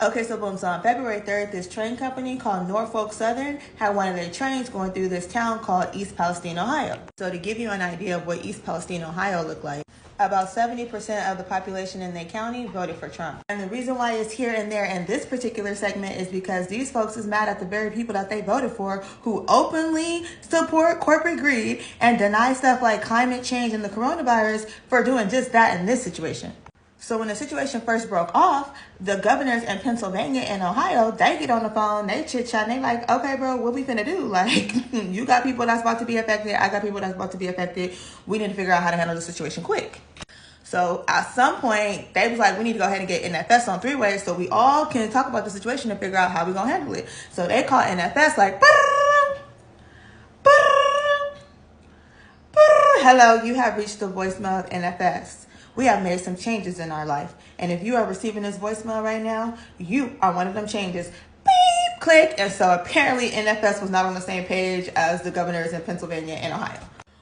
Okay, so boom, so on February 3rd, this train company called Norfolk Southern had one of their trains going through this town called East Palestine, Ohio. So to give you an idea of what East Palestine, Ohio looked like, about 70% of the population in the county voted for Trump. And the reason why it's here and there in this particular segment is because these folks is mad at the very people that they voted for who openly support corporate greed and deny stuff like climate change and the coronavirus for doing just that in this situation. So when the situation first broke off, the governors in Pennsylvania and Ohio, they get on the phone, they chit-chat, and they like, okay, bro, what we finna do? Like, you got people that's about to be affected, I got people that's about to be affected. We need to figure out how to handle the situation quick. So at some point, they was like, we need to go ahead and get NFS on three-way so we all can talk about the situation and figure out how we gonna handle it. So they call NFS like, hello, you have reached the voicemail of NFS. We have made some changes in our life. And if you are receiving this voicemail right now, you are one of them changes. Beep, click. And so apparently NFS was not on the same page as the governors in Pennsylvania and Ohio.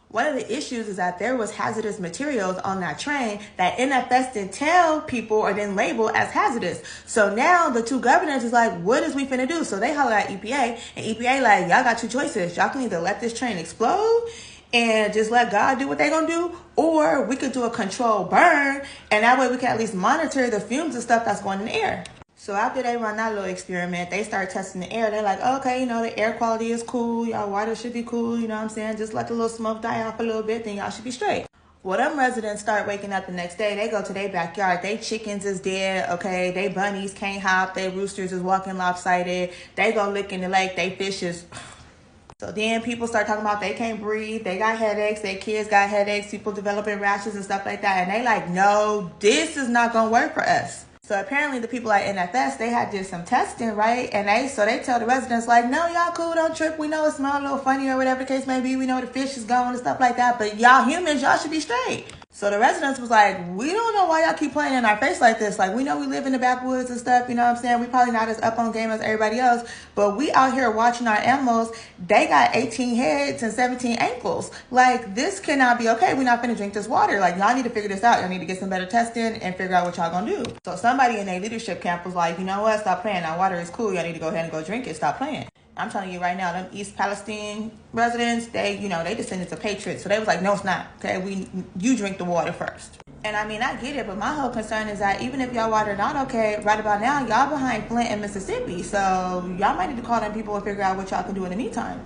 One of the issues is that there was hazardous materials on that train that NFS didn't tell people or didn't label as hazardous. So now the two governors is like, what is we finna do? So they holler at EPA, and EPA like, y'all got two choices. Y'all can either let this train explode and just let God do what they gonna do, or we could do a controlled burn, and that way we can at least monitor the fumes and stuff that's going in the air. So after they run that little experiment, they start testing the air. They're like, okay, the air quality is cool. Y'all water should be cool. You know what I'm saying? Just let the little smoke die off a little bit, then y'all should be straight. Well, them residents start waking up the next day. They go to their backyard. They chickens is dead, okay? They bunnies can't hop. They roosters is walking lopsided. They go lick in the lake. They fishes. So then people start talking about they can't breathe, they got headaches, their kids got headaches, people developing rashes and stuff like that. And they like, no, this is not going to work for us. So apparently the people at NFS, they had did some testing, right? And they tell the residents like, no, y'all cool, don't trip. We know it smells a little funny or whatever the case may be. We know the fish is gone and stuff like that. But y'all humans, y'all should be straight. So the residents was like, we don't know why y'all keep playing in our face like this. Like, we know we live in the backwoods and stuff, you know what I'm saying? We probably not as up on game as everybody else, but we out here watching our animals. They got 18 heads and 17 ankles. Like, this cannot be okay. We're not finna drink this water. Like, y'all need to figure this out. Y'all need to get some better testing and figure out what y'all gonna do. So somebody in their leadership camp was like, you know what? Stop playing. Our water is cool. Y'all need to go ahead and go drink it. Stop playing. I'm telling you right now, them East Palestine residents, they descendants of patriots. So they was like, no, it's not. Okay, you drink the water first. And I mean, I get it, but my whole concern is that even if y'all water not okay, right about now, y'all behind Flint and Mississippi. So y'all might need to call them people and figure out what y'all can do in the meantime.